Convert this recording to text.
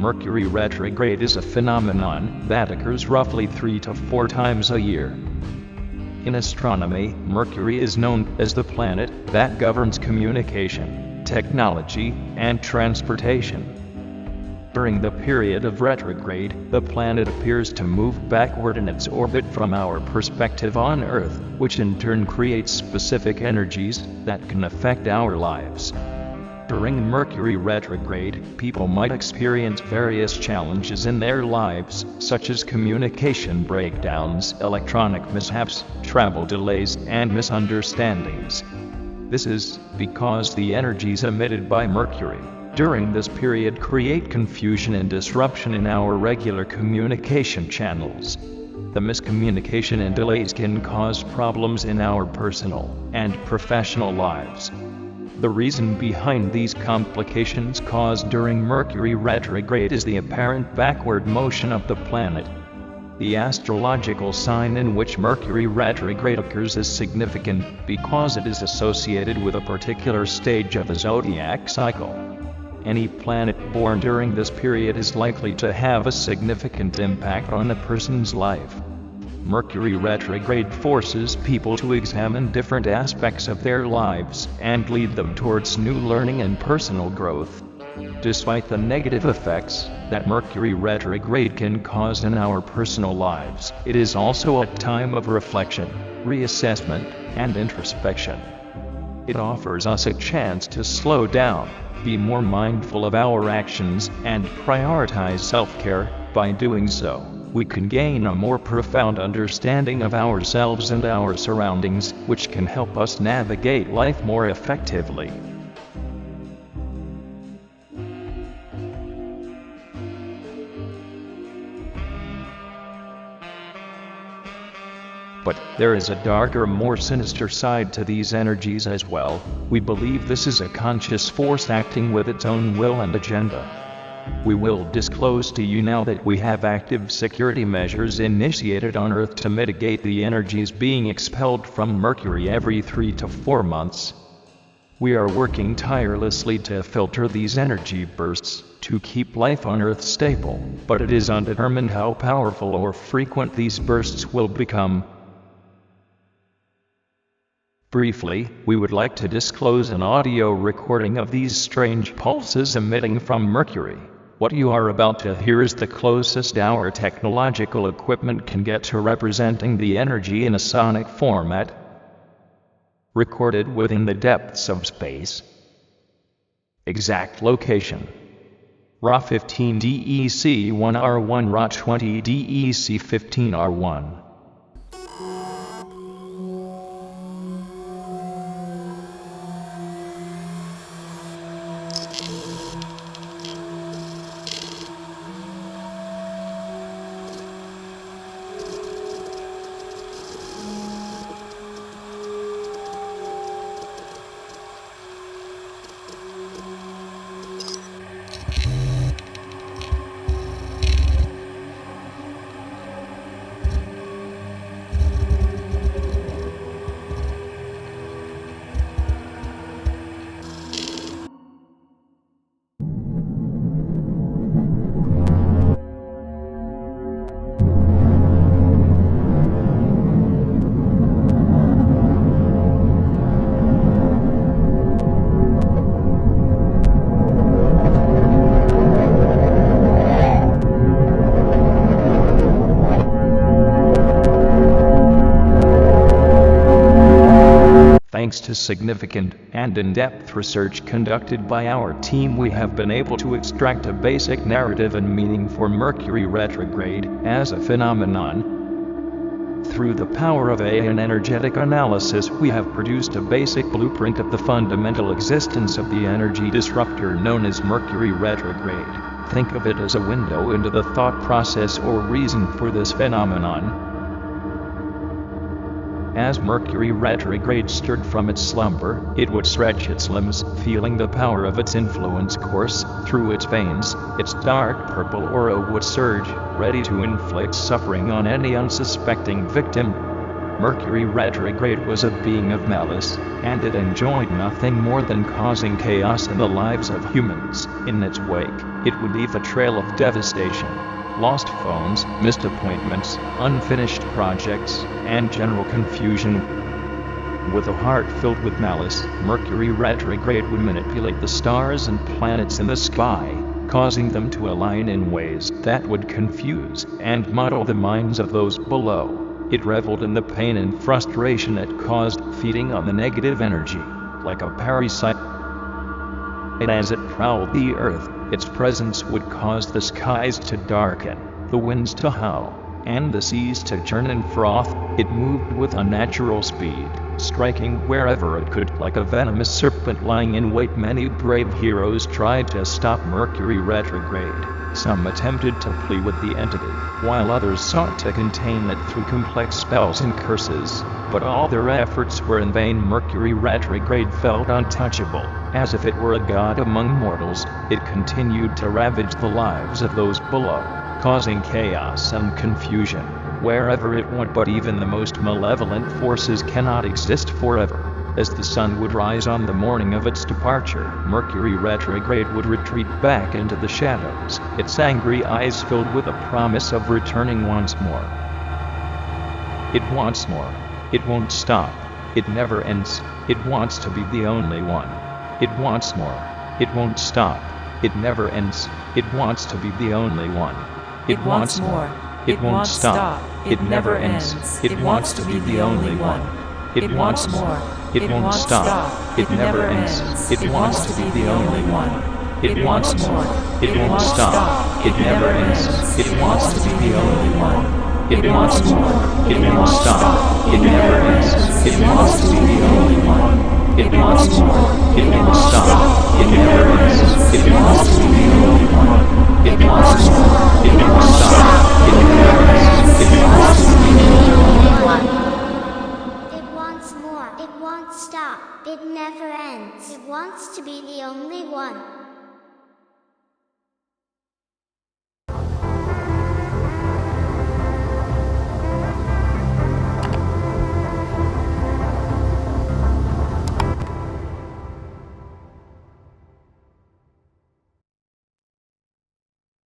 Mercury retrograde is a phenomenon that occurs roughly 3 to 4 times a year. In astronomy, Mercury is known as the planet that governs communication, technology, and transportation. During the period of retrograde, the planet appears to move backward in its orbit from our perspective on Earth, which in turn creates specific energies that can affect our lives. During Mercury retrograde, people might experience various challenges in their lives, such as communication breakdowns, electronic mishaps, travel delays, and misunderstandings. This is because the energies emitted by Mercury during this period create confusion and disruption in our regular communication channels. The miscommunication and delays can cause problems in our personal and professional lives. The reason behind these complications caused during Mercury retrograde is the apparent backward motion of the planet. The astrological sign in which Mercury retrograde occurs is significant because it is associated with a particular stage of the zodiac cycle. Any planet born during this period is likely to have a significant impact on a person's life. Mercury retrograde forces people to examine different aspects of their lives and lead them towards new learning and personal growth. Despite the negative effects that Mercury retrograde can cause in our personal lives, it is also a time of reflection, reassessment, and introspection. It offers us a chance to slow down, be more mindful of our actions, and prioritize self-care. By doing so, we can gain a more profound understanding of ourselves and our surroundings, which can help us navigate life more effectively. But there is a darker, more sinister side to these energies as well. We believe this is a conscious force acting with its own will and agenda. We will disclose to you now that we have active security measures initiated on Earth to mitigate the energies being expelled from Mercury every 3 to 4 months. We are working tirelessly to filter these energy bursts to keep life on Earth stable, but it is undetermined how powerful or frequent these bursts will become. Briefly, we would like to disclose an audio recording of these strange pulses emitting from Mercury. What you are about to hear is the closest our technological equipment can get to representing the energy in a sonic format, recorded within the depths of space. Exact location: Ra 15 DEC 1 R1 Ra 20 DEC 15 R1. Thanks to significant and in-depth research conducted by our team, we have been able to extract a basic narrative and meaning for Mercury retrograde as a phenomenon. Through the power of an energetic analysis, we have produced a basic blueprint of the fundamental existence of the energy disruptor known as Mercury retrograde. Think of it as a window into the thought process or reason for this phenomenon. As Mercury retrograde stirred from its slumber, it would stretch its limbs, feeling the power of its influence course through its veins. Its dark purple aura would surge, ready to inflict suffering on any unsuspecting victim. Mercury Retrograde was a being of malice, and it enjoyed nothing more than causing chaos in the lives of humans. In its wake, it would leave a trail of devastation. Lost phones, missed appointments, unfinished projects, and general confusion. With a heart filled with malice, Mercury Retrograde would manipulate the stars and planets in the sky, causing them to align in ways that would confuse and muddle the minds of those below. It reveled in the pain and frustration it caused, feeding on the negative energy, like a parasite. And as it prowled the earth, its presence would cause the skies to darken, the winds to howl, and the seas to churn and froth. It moved with unnatural speed, striking wherever it could like a venomous serpent lying in wait. Many brave heroes tried to stop Mercury Retrograde. Some attempted to plead with the entity, while others sought to contain it through complex spells and curses, but all their efforts were in vain. Mercury Retrograde felt untouchable, as if it were a god among mortals. It continued to ravage the lives of those below, causing chaos and confusion wherever it went. But even the most malevolent forces cannot exist forever. As the sun would rise on the morning of its departure, Mercury Retrograde would retreat back into the shadows, its angry eyes filled with a promise of returning once more. It wants more. It won't stop. It never ends. It wants to be the only one. It wants more. It won't stop. It never ends. It wants to be the only one. It wants more. It won't stop. It never ends. It wants to be the only one. It wants more. It won't stop. It never ends. It wants to be the only one. It wants more. It won't stop. It never ends. It wants to be the only one. It wants more. It won't stop. It never ends. It wants to be the only one. It wants more. It won't stop. It never ends. It wants to be the only one. It wants more. It won't stop. It never ends. It wants to be the only one. It won't stop. It never ends. It wants to be the only one.